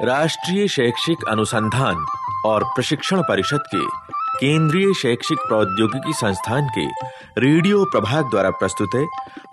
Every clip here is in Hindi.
राष्ट्रीय शैक्षिक अनुसंधान और प्रशिक्षण परिषद के केंद्रीय शैक्षिक प्रौद्योगिकी संस्थान के रेडियो प्रभाग द्वारा प्रस्तुत है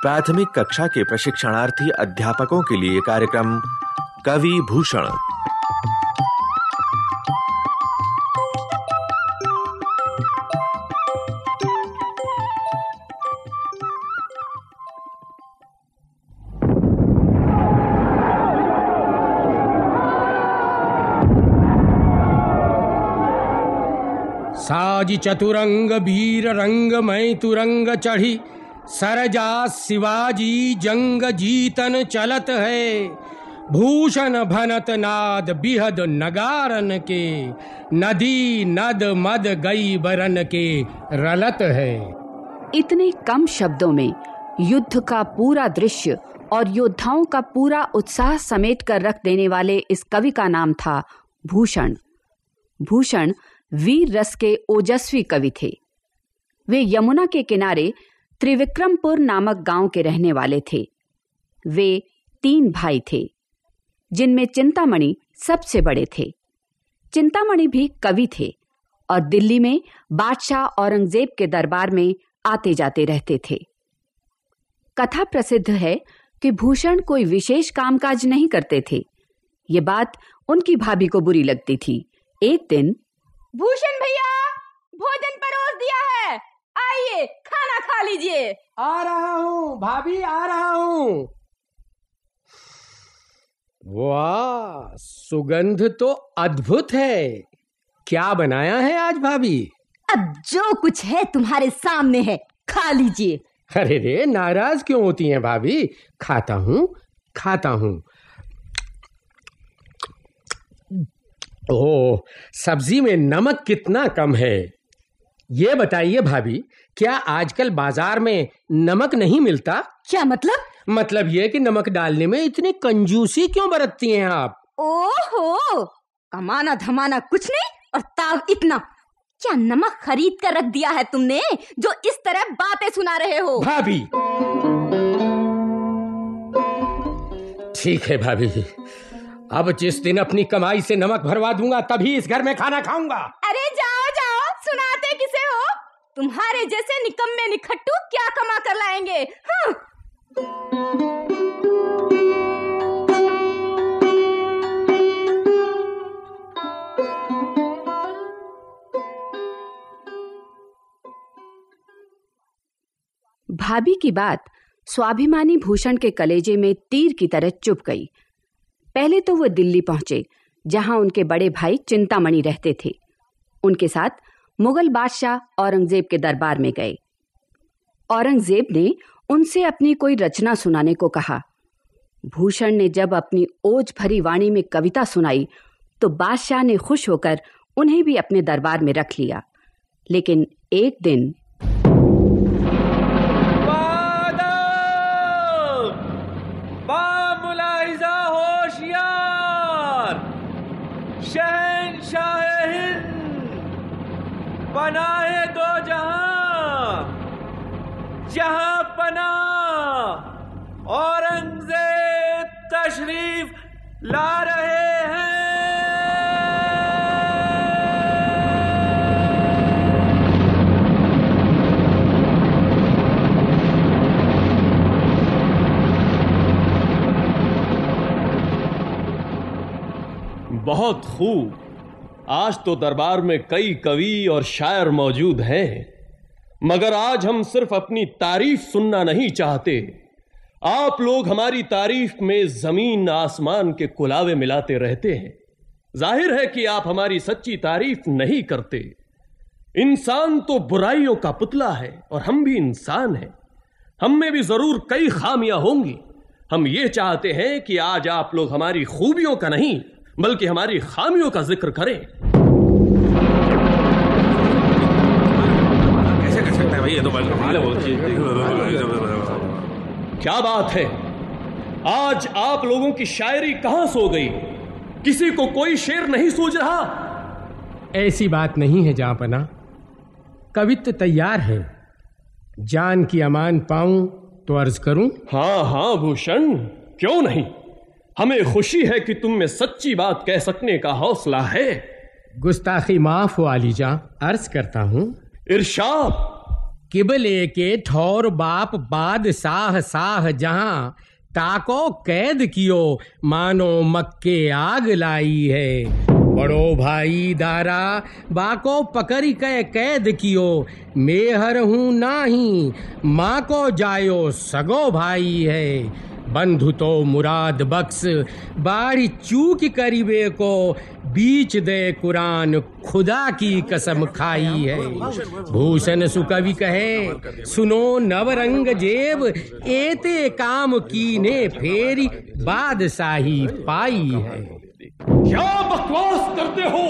प्राथमिक कक्षा के प्रशिक्षणार्थी अध्यापकों के लिए कार्यक्रम कवि भूषण। साज चतुरंग वीर रंग मैं तुरंग चढ़ी सरजा शिवाजी जंग जीतन चलत है भूषण भनत नाद बिहद नगारन के नदी नद मद गई बरन के रलत है। इतने कम शब्दों में युद्ध का पूरा दृश्य और योद्धाओं का पूरा उत्साह समेट कर रख देने वाले इस कवि का नाम था भूषण। भूषण वीर रस के ओजस्वी कवि थे। वे यमुना के किनारे त्रिविक्रमपुर नामक गांव के रहने वाले थे। वे 3 भाई थे, जिनमें चिंतामणि सबसे बड़े थे। चिंतामणि भी कवि थे और दिल्ली में बादशाह औरंगजेब के दरबार में आते जाते रहते थे। कथा प्रसिद्ध है कि भूषण कोई विशेष कामकाज नहीं करते थे। ये बात उनकी भाभी को बुरी लगती थी। एक दिन, भूषण भैया, भोजन परोस दिया है, आइए खाना खा लीजिए। आ रहा हूँ भाभी, आ रहा हूँ। वाह, सुगंध तो अद्भुत है। क्या बनाया है आज भाभी? अब जो कुछ है तुम्हारे सामने है, खा लीजिए। अरे रे, नाराज क्यों होती हैं भाभी? खाता हूँ। ओह, सब्जी में नमक कितना कम है। ये बताइए भाभी, क्या आजकल बाजार में नमक नहीं मिलता? क्या मतलब? मतलब ये कि नमक डालने में इतनी कंजूसी क्यों बरतती हैं आप? ओहो, कमाना धमाना कुछ नहीं और ताव इतना। क्या नमक खरीद कर रख दिया है तुमने, जो इस तरह बातें सुना रहे हो? भाभी, ठीक है भाभी, अब जिस दिन अपनी कमाई से नमक भरवा दूंगा तभी इस घर में खाना खाऊंगा। अरे जाओ, सुनाते किसे हो? तुम्हारे जैसे निकम्मे निखट्टू क्या कमा कर लाएंगे? भाभी की बात स्वाभिमानी भूषण के कलेजे में तीर की तरह चुभ गई। पहले तो वो दिल्ली पहुंचे, जहां उनके बड़े भाई चिंतामणि रहते थे। उनके साथ मुगल बादशाह औरंगजेब के दरबार में गए। औरंगजेब ने उनसे अपनी कोई रचना सुनाने को कहा। भूषण ने जब अपनी ओज भरी वाणी में कविता सुनाई तो बादशाह ने खुश होकर उन्हें भी अपने दरबार में रख लिया। लेकिन एक दिन, शहंशाह हिंद पनाहे दो जहां, जहां पनाह औरंगजेब तशरीफ ला रहे हैं। बहुत खूब। आज तो दरबार में कई कवि और शायर मौजूद हैं, मगर आज हम सिर्फ अपनी तारीफ सुनना नहीं चाहते। आप लोग हमारी तारीफ में जमीन आसमान के कुलावे मिलाते रहते हैं। जाहिर है कि आप हमारी सच्ची तारीफ नहीं करते। इंसान तो बुराइयों का पुतला है और हम भी इंसान हैं। हम में भी जरूर कई खामियां होंगी। हम ये चाहते हैं कि आज आप लोग हमारी खूबियों का नहीं बल्कि हमारी खामियों का जिक्र करें। कैसे कर सकता है भाई, ये तो कमाल है। क्या बात है, आज आप लोगों की शायरी कहां सो गई? किसी को कोई शेर नहीं सूझ रहा? ऐसी बात नहीं है जहांपना, कवित्व तैयार है। जान की अमान पाऊं तो अर्ज करूं? हाँ भूषण, क्यों नहीं। हमें खुशी है कि तुम में सच्ची बात कह सकने का हौसला है। गुस्ताखी माफ हो आलीजा, अर्ज करता हूँ। इरशाद। किबले के ठौर बाप बादशाह शाह जहां, ताको कैद कियो मानो मक्के आग लाई है। बड़ो भाई दारा बाको पकड़ी के कैद कियो, मेहर हूँ नाही माँ को जायो सगो भाई है। बंधु तो मुराद बख्श बाड़ी चूक करीबे को, बीच दे कुरान खुदा की कसम खाई है। भूषण सुकवि कहे सुनो नवरंग जेब, एते काम कीने फेरी बादशाही पाई है। क्या बकवास करते हो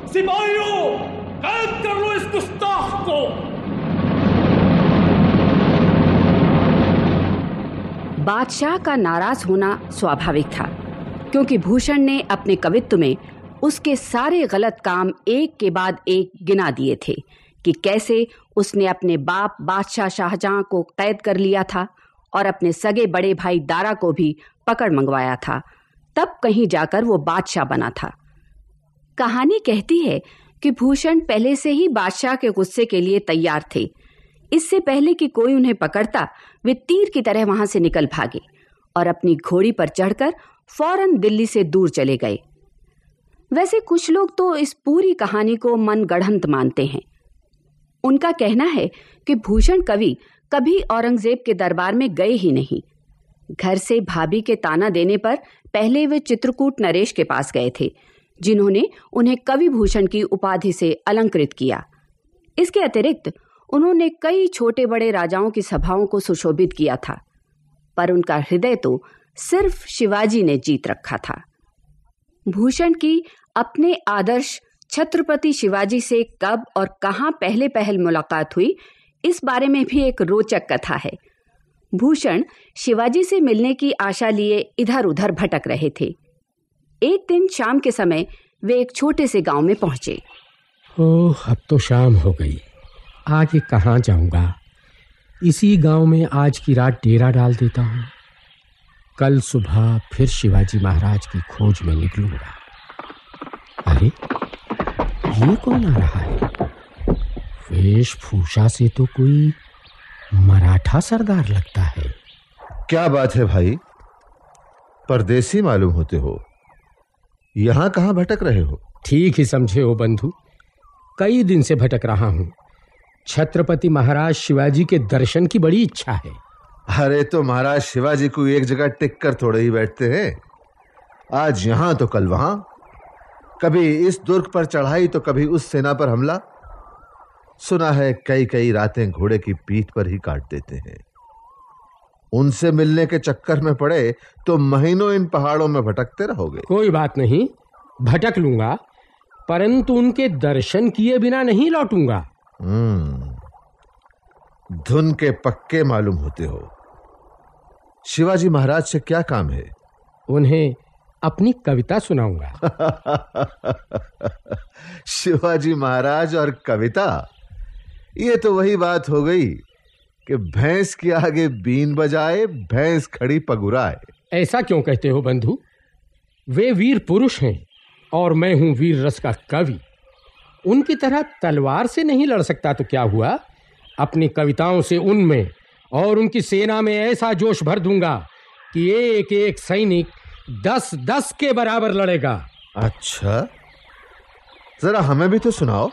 सिपाहियों, कैद कर लो इस गुस्ताख को। बादशाह का नाराज होना स्वाभाविक था, क्योंकि भूषण ने अपने कवित्व में उसके सारे गलत काम एक के बाद एक गिना दिए थे कि कैसे उसने अपने बाप बादशाह शाहजहां को कैद कर लिया था और अपने सगे बड़े भाई दारा को भी पकड़ मंगवाया था, तब कहीं जाकर वो बादशाह बना था। कहानी कहती है कि भूषण पहले से ही बादशाह के गुस्से के लिए तैयार थे। इससे पहले कि कोई उन्हें पकड़ता, वे तीर की तरह वहां से निकल भागे और अपनी घोड़ी पर चढ़कर फौरन दिल्ली से दूर चले गए। वैसे कुछ लोग तो इस पूरी कहानी को मनगढ़ंत मानते हैं। उनका कहना है कि भूषण कवि कभी औरंगजेब के दरबार में गए ही नहीं। घर से भाभी के ताना देने पर पहले वे चित्रकूट नरेश के पास गए थे, जिन्होंने उन्हें कवि भूषण की उपाधि से अलंकृत किया। इसके अतिरिक्त उन्होंने कई छोटे बड़े राजाओं की सभाओं को सुशोभित किया था, पर उनका हृदय तो सिर्फ शिवाजी ने जीत रखा था। भूषण की अपने आदर्श छत्रपति शिवाजी से कब और कहां पहले पहल मुलाकात हुई, इस बारे में भी एक रोचक कथा है। भूषण शिवाजी से मिलने की आशा लिए इधर उधर भटक रहे थे। एक दिन शाम के समय वे एक छोटे से गांव में पहुंचे। ओह, अब तो शाम हो गई, आगे कहाँ जाऊंगा। इसी गांव में आज की रात डेरा डाल देता हूँ। कल सुबह फिर शिवाजी महाराज की खोज में निकलूंगा। अरे, ये कौन आ रहा है? वेशभूषा से तो कोई मराठा सरदार लगता है। क्या बात है भाई, परदेसी मालूम होते हो। यहां कहां भटक रहे हो? ठीक ही समझे हो बंधु, कई दिन से भटक रहा हूँ। छत्रपति महाराज शिवाजी के दर्शन की बड़ी इच्छा है। अरे तो महाराज शिवाजी को एक जगह टिक कर थोड़े ही बैठते हैं। आज यहां तो कल वहां, कभी इस दुर्ग पर चढ़ाई तो कभी उस सेना पर हमला। सुना है कई कई रातें घोड़े की पीठ पर ही काट देते हैं। उनसे मिलने के चक्कर में पड़े तो महीनों इन पहाड़ों में भटकते रहोगे। कोई बात नहीं, भटक लूंगा, परंतु उनके दर्शन किए बिना नहीं लौटूंगा। धुन के पक्के मालूम होते हो। शिवाजी महाराज से क्या काम है? उन्हें अपनी कविता सुनाऊंगा। शिवाजी महाराज और कविता, ये तो वही बात हो गई कि भैंस के आगे बीन बजाए भैंस खड़ी पगुराए। ऐसा क्यों कहते हो बंधु? वे वीर पुरुष हैं और मैं हूं वीर रस का कवि। उनकी तरह तलवार से नहीं लड़ सकता तो क्या हुआ, अपनी कविताओं से उनमें और उनकी सेना में ऐसा जोश भर दूंगा कि एक एक सैनिक 10-10 के बराबर लड़ेगा। अच्छा, जरा हमें भी तो सुनाओ,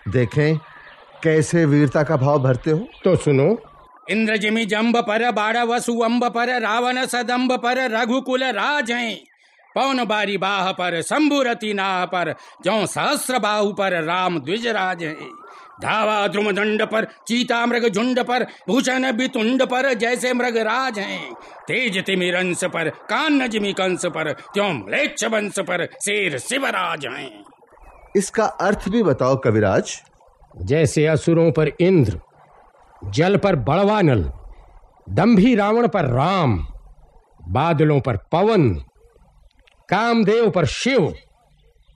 देखें कैसे वीरता का भाव भरते हो। तो सुनो। इंद्रजिमि जंब पर बाड़व सुअंब पर रावण सदंब पर रघुकुल राज हैं। पवन बारी बाह पर शंभुरति नाह पर जौ सहस्र बाहु पर राम द्विजराज हैं। धावा द्रुम दंड पर चीता मृग झुंड पर भूषण बितुंड पर जैसे मृग राज हैं। तेज तिमिरंस पर कान्न जिमि कंस पर त्यों म्लेच्छ वंश पर शेर शिवराज हैं। इसका अर्थ भी बताओ कविराज। जैसे असुरों पर इंद्र, जल पर बड़वानल, दंभी रावण पर राम, बादलों पर पवन, कामदेव पर शिव,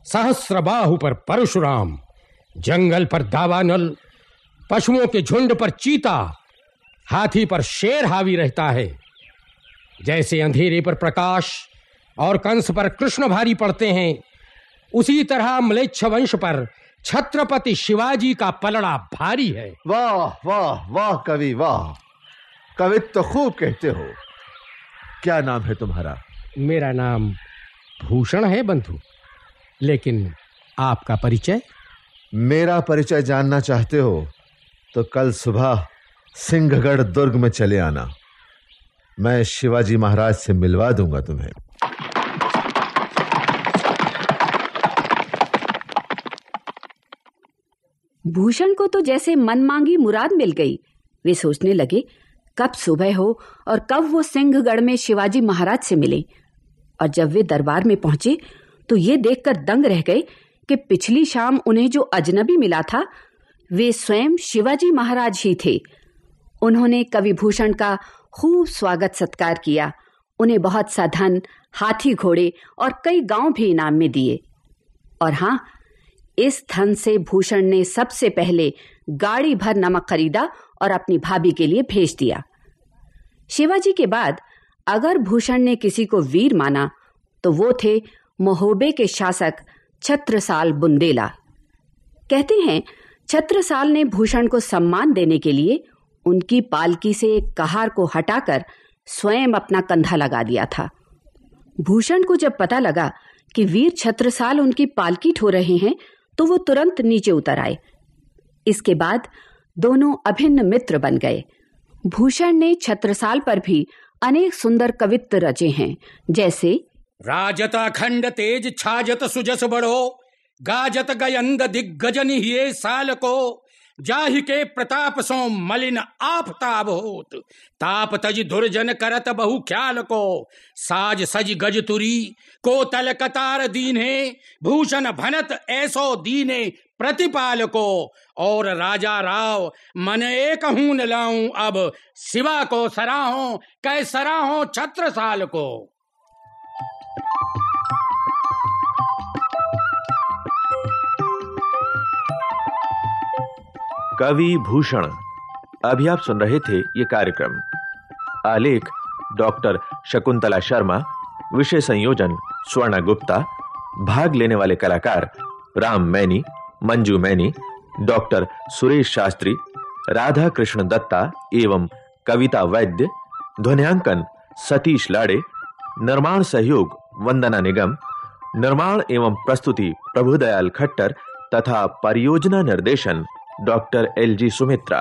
सहस्रबाहु पर परशुराम, जंगल पर दावानल, पशुओं के झुंड पर चीता, हाथी पर शेर हावी रहता है। जैसे अंधेरे पर प्रकाश, और कंस पर कृष्ण भारी पड़ते हैं, उसी तरह म्लेच्छ वंश पर छत्रपति शिवाजी का पलड़ा भारी है। वाह वाह वाह कवि वाह, कवित्व तो खूब कहते हो। क्या नाम है तुम्हारा? मेरा नाम भूषण है बंधु, लेकिन आपका परिचय? मेरा परिचय जानना चाहते हो तो कल सुबह सिंहगढ़ दुर्ग में चले आना, मैं शिवाजी महाराज से मिलवा दूंगा तुम्हें। भूषण को तो जैसे मनमांगी मुराद मिल गई। वे सोचने लगे कब सुबह हो और कब वो सिंहगढ़ में शिवाजी महाराज से मिले। और जब वे दरबार में पहुंचे तो ये देखकर दंग रह गए कि पिछली शाम उन्हें जो अजनबी मिला था वे स्वयं शिवाजी महाराज ही थे। उन्होंने कवि भूषण का खूब स्वागत सत्कार किया, उन्हें बहुत सा धन, हाथी घोड़े और कई गांव भी इनाम में दिए। और हाँ, इस धन से भूषण ने सबसे पहले गाड़ी भर नमक खरीदा और अपनी भाभी के लिए भेज दिया। शिवाजी के बाद अगर भूषण ने किसी को वीर माना तो वो थे महोबे के शासक छत्रसाल बुंदेला। कहते हैं छत्रसाल ने भूषण को सम्मान देने के लिए उनकी पालकी से एक कहार को हटाकर स्वयं अपना कंधा लगा दिया था। भूषण को जब पता लगा कि वीर छत्रसाल उनकी पालकी ढो रहे हैं तो वो तुरंत नीचे उतर आए। इसके बाद दोनों अभिन्न मित्र बन गए। भूषण ने छत्रसाल पर भी अनेक सुंदर कवित्व रचे हैं, जैसे राजत अखंड तेज छाजत सुजस बढ़ो, गाजत गयंद दिग्गजन हिये साल को, जाहि के प्रताप सो मलिन आफताब होत, ताप तज दुर्जन करत बहु ख्याल को, साज सज गज तुरी को तल कतार दीने, भूषण भनत ऐसो दीने प्रतिपाल को, और राजा राव मन एक हूं न लाऊं अब, शिवा को सराहों कै सराहों छत्रसाल को। कवि भूषण। अभी आप सुन रहे थे ये कार्यक्रम। आलेख डॉक्टर शकुंतला शर्मा, विषय संयोजन स्वर्णा गुप्ता, भाग लेने वाले कलाकार राम मैनी, मंजू मैनी, डॉक्टर सुरेश शास्त्री, राधा कृष्ण दत्ता एवं कविता वैद्य, ध्वन्यांकन सतीश लाड़े, निर्माण सहयोग वंदना निगम, निर्माण एवं प्रस्तुति प्रभुदयाल खट्टर तथा परियोजना निर्देशन डॉक्टर LG सुमित्रा।